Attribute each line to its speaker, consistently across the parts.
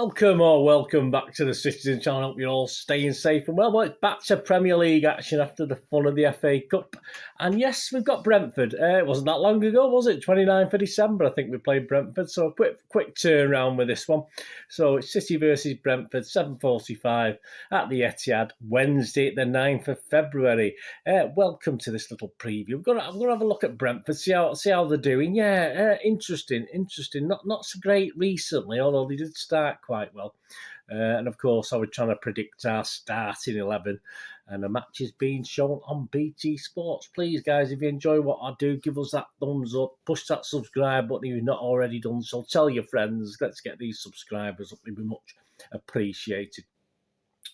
Speaker 1: Welcome back to the Citizen Channel. I hope you're all staying safe and well. Well, it's back to Premier League action after the fun of the FA Cup. And yes, we've got Brentford. It wasn't that long ago, was it? 29th of December, I think we played Brentford. So a quick turnaround with this one. So it's City versus Brentford, 7:45 at the Etihad, Wednesday, the 9th of February. Welcome to this little preview. I'm going to have a look at Brentford, see how they're doing. Interesting. Not so great recently, although they did start quite well. And of course, I was trying to predict our starting 11. And the match is being shown on BT Sports. Please, guys, if you enjoy what I do, give us that thumbs up. Push that subscribe button if you've not already done so. Tell your friends. Let's get these subscribers up. It'd be much appreciated.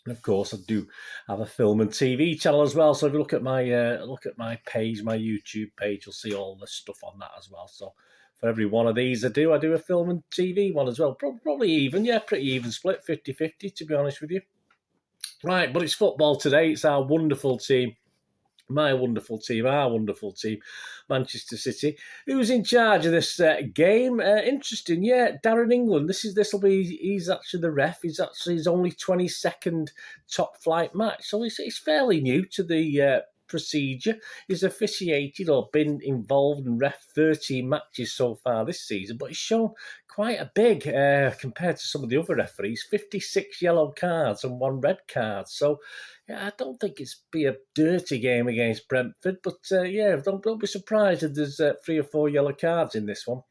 Speaker 1: And of course, I do have a film and TV channel as well. So if you look at my page, my YouTube page, you'll see all the stuff on that as well. So for every one of these I do a film and TV one as well. Probably even, pretty even split, 50-50 to be honest with you. Right, but it's football today. It's our wonderful team. My wonderful team, our wonderful team, Manchester City. Who's in charge of this game? Interesting, Darren England. He's actually the ref. He's actually his only 22nd top flight match, so it's fairly new to the procedure. He's officiated or been involved in ref 13 matches so far this season, but he's shown quite a big compared to some of the other referees. 56 yellow cards and 1 red card. So I don't think it's be a dirty game against Brentford, but don't be surprised if there's 3 or 4 yellow cards in this one.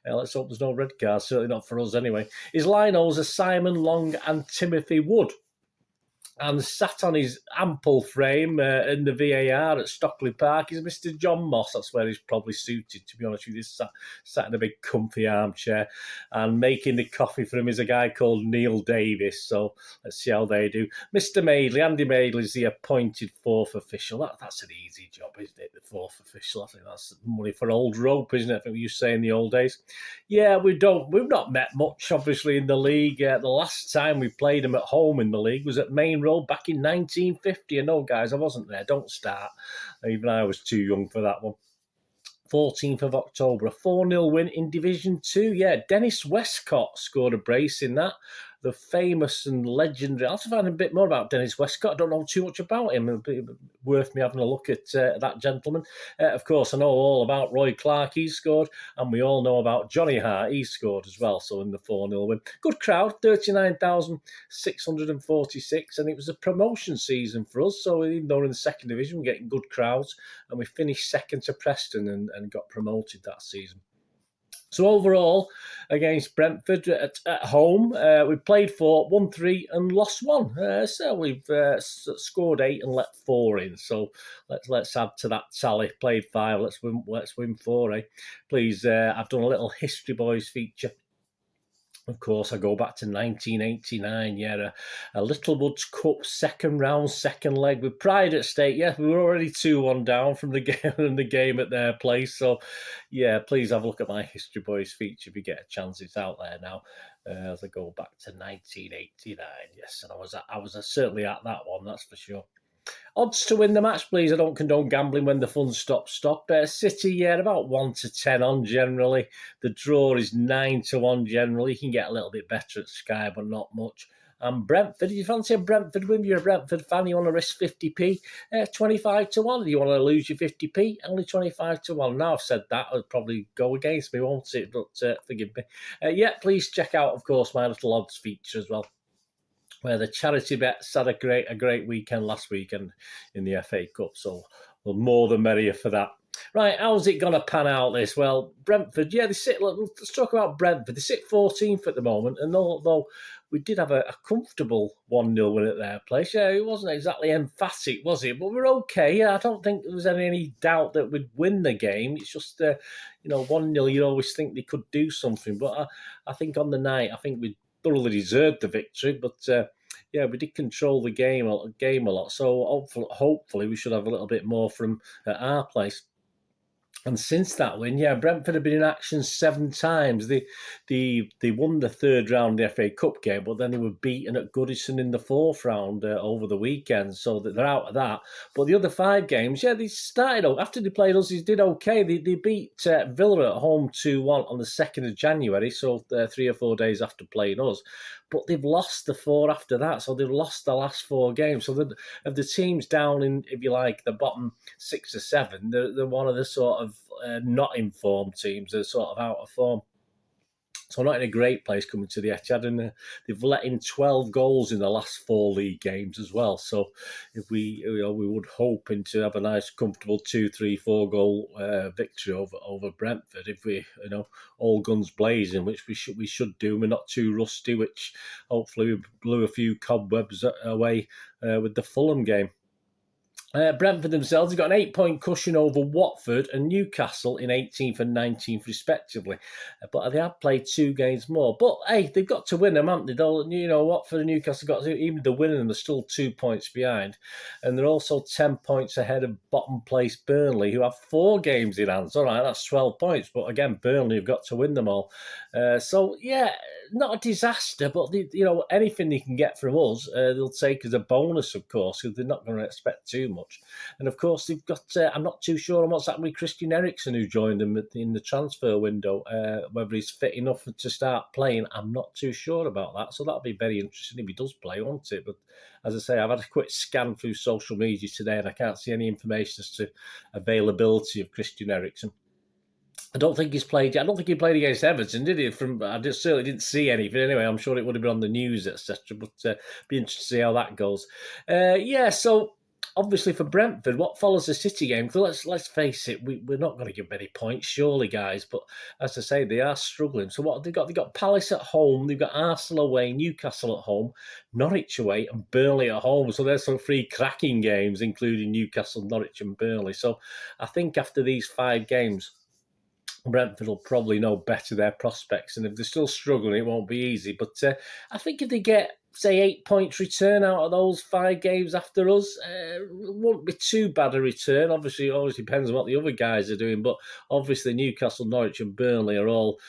Speaker 1: Let's hope there's no red cards, certainly not for us anyway. His linos are Simon Long and Timothy Wood. And sat on his ample frame in the VAR at Stockley Park is Mr. John Moss. That's where he's probably suited, to be honest with you. He's sat in a big comfy armchair. And making the coffee for him is a guy called Neil Davis. So let's see how they do. Mr. Madeley, Andy Madeley, is the appointed 4th official. That's an easy job, isn't it? The 4th official. I think that's money for old rope, isn't it? I think we used to say in the old days. Yeah, we've not met much, obviously, in the league. The last time we played them at home in the league was at Main Road back in 1950. I know, guys, I wasn't there. Don't start. Even I was too young for that one. 14th of October, a 4-0 win in Division 2. Dennis Westcott scored a brace in that. The famous and legendary. I'll have to find a bit more about Dennis Westcott. I don't know too much about him. It'd be worth me having a look at that gentleman. Of course, I know all about Roy Clark. He scored. And we all know about Johnny Hart. He scored as well. So in the 4-0 win. Good crowd, 39,646. And it was a promotion season for us. So even though we're in the second division, we're getting good crowds. And we finished second to Preston and got promoted that season. So overall, against Brentford at home, we played 4, won 3 and lost 1. So we've scored 8 and let 4 in. So let's add to that tally. Played 5, let's win 4. Please, I've done a little History Boys feature. Of course, I go back to 1989. A Littlewoods Cup second round, second leg with pride at stake. We were already 2-1 down from the game at their place. So, please have a look at my History Boys feature if you get a chance. It's out there now. As I go back to 1989, yes, and I was certainly at that one. That's for sure. Odds to win the match, please. I don't condone gambling when the fun stops. City, about 1-10 on generally. The draw is 9-1 generally. You can get a little bit better at Sky, but not much. And Brentford, if you fancy a Brentford win, you're a Brentford fan, you want to risk 50p, 25-1. If you want to lose your 50p, only 25-1. Now I've said that, it'll probably go against me, won't it? But forgive me. Please check out, of course, my little odds feature as well, where the charity bets had a great weekend last weekend in the FA Cup. So we're more than merrier for that. Right, how's it going to pan out this? Well, Brentford, let's talk about Brentford. They sit 14th at the moment, and although we did have a comfortable 1-0 win at their place, it wasn't exactly emphatic, was it? But we're okay. I don't think there was any doubt that we'd win the game. It's just, 1-0, you always think they could do something. But I think on the night, we thoroughly deserved the victory, but we did control the game a lot. So hopefully we should have a little bit more from at our place. And since that win, Brentford have been in action 7 times. They won the 3rd round of the FA Cup game, but then they were beaten at Goodison in the 4th round over the weekend, so that they're out of that. But the other 5 games, they started after they played us. They did okay. They beat Villa at home 2-1 on the 2nd of January, so 3 or 4 days after playing us. but they've lost the 4 after that, so they've lost the last 4 games. So of the teams down in, if you like, the bottom 6 or 7, they're one of the sort of not informed teams. They're sort of out of form. So not in a great place coming to the Etihad, and they've let in 12 goals in the last 4 league games as well. So if we would hoping to have a nice, comfortable 2, 3, 4 goal victory over Brentford if we all guns blazing, which we should do. We're not too rusty, which hopefully we blew a few cobwebs away with the Fulham game. Brentford themselves have got an 8-point cushion over Watford and Newcastle in 18th and 19th respectively. But they have played 2 games more. But hey, they've got to win them, haven't they? Watford and Newcastle got to, even the winning them, they're still 2 points behind. And they're also 10 points ahead of bottom place Burnley, who have 4 games in hand. All right, that's 12 points. But again, Burnley have got to win them all. So yeah, not a disaster, but anything they can get from us, they'll take as a bonus, of course, because they're not going to expect too much. And of course, they've got, I'm not too sure on what's happened with Christian Eriksen, who joined them in the transfer window. Whether he's fit enough to start playing, I'm not too sure about that. So that'll be very interesting if he does play, won't it? But as I say, I've had a quick scan through social media today, and I can't see any information as to availability of Christian Eriksen. I don't think he's played. I don't think he played against Everton, did he? Certainly didn't see anything. Anyway, I'm sure it would have been on the news, etc. But be interested to see how that goes. So obviously for Brentford, what follows the City game? Because let's face it, we're not going to give many points, surely, guys. But as I say, they are struggling. So what have they got? They've got Palace at home, they've got Arsenal away, Newcastle at home, Norwich away, and Burnley at home. So there's some 3 cracking games, including Newcastle, Norwich, and Burnley. So I think after these 5 games, Brentford will probably know better their prospects, and if they're still struggling, it won't be easy. But I think if they get, say, 8 points return out of those 5 games after us, it won't be too bad a return. Obviously, it always depends on what the other guys are doing, but obviously Newcastle, Norwich and Burnley are all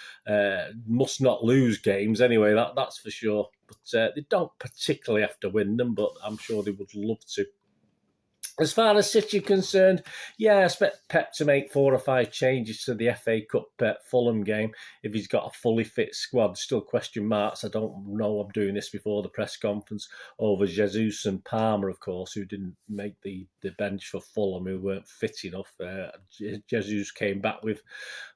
Speaker 1: must not lose games anyway, that's for sure. But they don't particularly have to win them, but I'm sure they would love to. As far as City are concerned, I expect Pep to make 4 or 5 changes to the FA Cup Fulham game if he's got a fully fit squad. Still question marks. I don't know. I'm doing this before the press conference over Jesus and Palmer, of course, who didn't make the bench for Fulham, who weren't fit enough. Jesus came back with,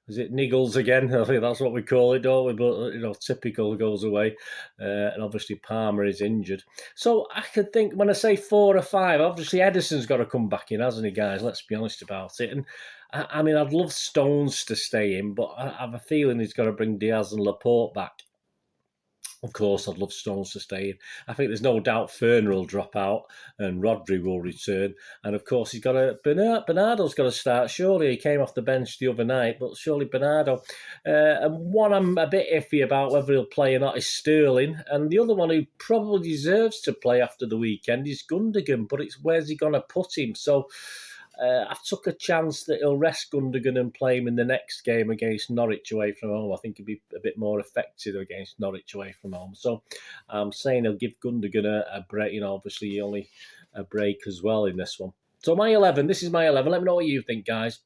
Speaker 1: is it niggles again? I think that's what we call it, don't we? But, typical goes away. And obviously Palmer is injured. So I could think, when I say 4 or 5, obviously Edison's got to come back in, hasn't he, guys? Let's be honest about it. And I mean, I'd love Stones to stay in, but I have a feeling he's got to bring Diaz and Laporte back. Of course, I'd love Stones to stay in. I think there's no doubt Ferner will drop out and Rodri will return. And of course, he's got Bernardo's got to start. Surely he came off the bench the other night, but surely Bernardo. And one I'm a bit iffy about whether he'll play or not is Sterling. And the other one who probably deserves to play after the weekend is Gundogan, but it's where's he going to put him? So I took a chance that he'll rest Gundogan and play him in the next game against Norwich away from home. I think he'll be a bit more effective against Norwich away from home. So I'm saying he'll give Gundogan a break. Obviously only a break as well in this one. So my 11, this is my 11. Let me know what you think, guys.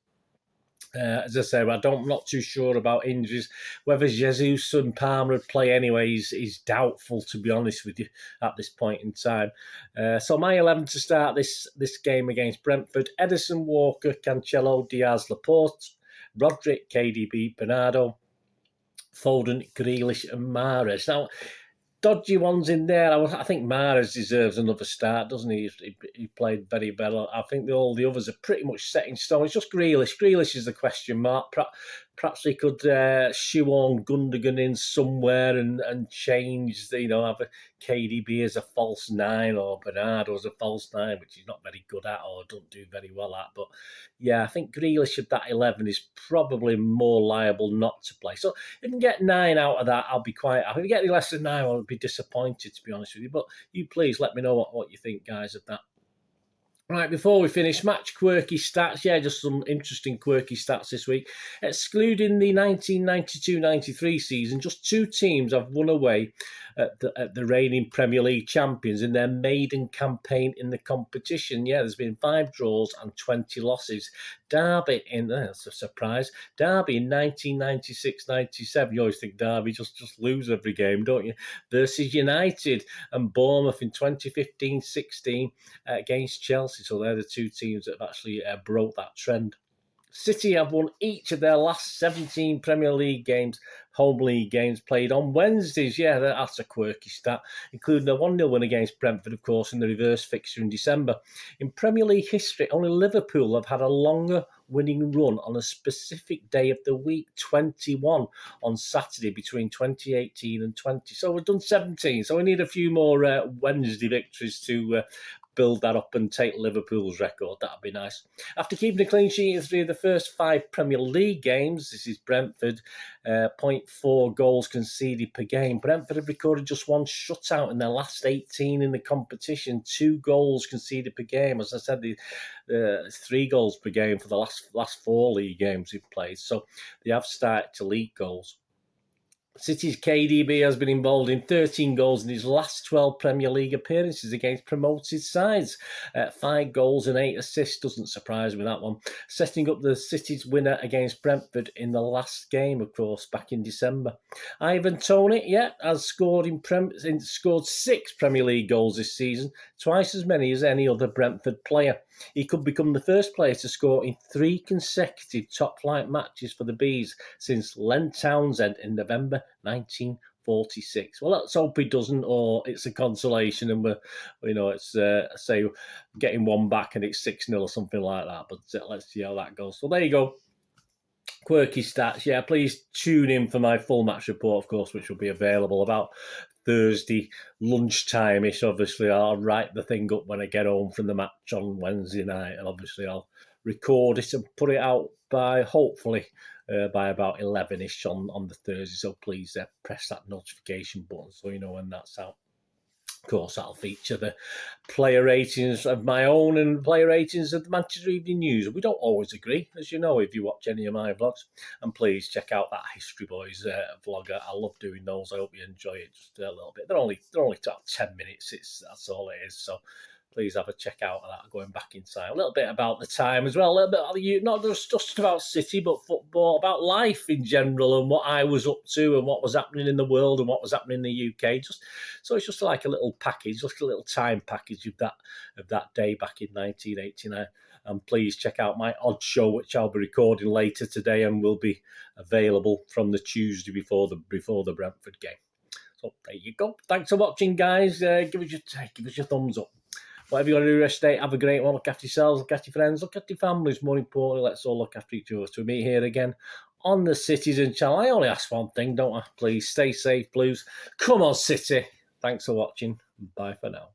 Speaker 1: As I say, I'm not too sure about injuries. Whether Jesus and Palmer would play anyway is doubtful, to be honest with you, at this point in time. So my 11 to start this game against Brentford: Edison, Walker, Cancelo, Diaz, Laporte, Roderick, KDB, Bernardo, Foden, Grealish and Mahrez. Now, dodgy ones in there. I think Mahrez deserves another start, doesn't he? He played very well. I think all the others are pretty much set in stone. It's just Grealish. Grealish is the question mark. Perhaps he could shoehorn Gundogan in somewhere and change, have a KDB as a false 9 or Bernardo as a false 9, which he's not very good at or don't do very well at. But I think Grealish at that 11 is probably more liable not to play. So if you can get 9 out of that, I'll be quite happy. If you get any less than 9, I'll be disappointed, to be honest with you. But you please let me know what you think, guys, of that. Right, before we finish, match quirky stats. Just some interesting quirky stats this week. Excluding the 1992-93 season, just 2 teams have won away at the reigning Premier League champions in their maiden campaign in the competition. Yeah, there's been 5 draws and 20 losses. Derby that's a surprise. Derby in 1996-97. You always think Derby just lose every game, don't you? Versus United and Bournemouth in 2015-16 against Chelsea. So they're the 2 teams that have actually broke that trend. City have won each of their last 17 Premier League games, home league games played on Wednesdays. Yeah, that's a quirky stat, including a 1-0 win against Brentford, of course, in the reverse fixture in December. In Premier League history, only Liverpool have had a longer winning run on a specific day of the week, 21 on Saturday between 2018 and 20. So we've done 17, so we need a few more Wednesday victories to build that up and take Liverpool's record. That'd be nice. After keeping a clean sheet in 3 of the first 5 Premier League games, this is Brentford, 0.4 goals conceded per game. Brentford have recorded just 1 shutout in their last 18 in the competition, 2 goals conceded per game. As I said, 3 goals per game for the last 4 league games they've played. So they have started to leak goals. City's KDB has been involved in 13 goals in his last 12 Premier League appearances against promoted sides. 5 goals and 8 assists, doesn't surprise me, that one. Setting up the City's winner against Brentford in the last game, of course, back in December. Ivan Toney, has scored scored 6 Premier League goals this season, twice as many as any other Brentford player. He could become the first player to score in 3 consecutive top-flight matches for the Bees since Len Townsend in November 1946. Well, let's hope he doesn't, or it's a consolation, and it's say getting one back and it's 6-0 or something like that. But let's see how that goes. So there you go. Quirky stats. Yeah, please tune in for my full match report, of course, which will be available about Thursday lunchtime-ish. Obviously, I'll write the thing up when I get home from the match on Wednesday night, and obviously I'll record it and put it out hopefully by about 11ish on the Thursday. So please press that notification button so you know when that's out. Of course, that'll feature the player ratings of my own and player ratings of the Manchester Evening News. We don't always agree, as you know, if you watch any of my vlogs. And please check out that History Boys vlog. I love doing those. I hope you enjoy it just a little bit. They're only about 10 minutes. That's all it is. So please have a check out of that, going back in time. A little bit about the time as well, a little bit about not just about City, but football, about life in general and what I was up to and what was happening in the world and what was happening in the UK. So it's just like a little package, just a little time package of that day back in 1989. And please check out my odd show, which I'll be recording later today and will be available from the Tuesday before the Brentford game. So there you go. Thanks for watching, guys. Give us your thumbs up. Whatever you got to do, rest day, have a great one. Look after yourselves, look after your friends, look after your families. More importantly, let's all look after each other. So we meet here again on the Citizen channel. I only ask one thing, don't I? Please stay safe, Blues. Come on, City. Thanks for watching. Bye for now.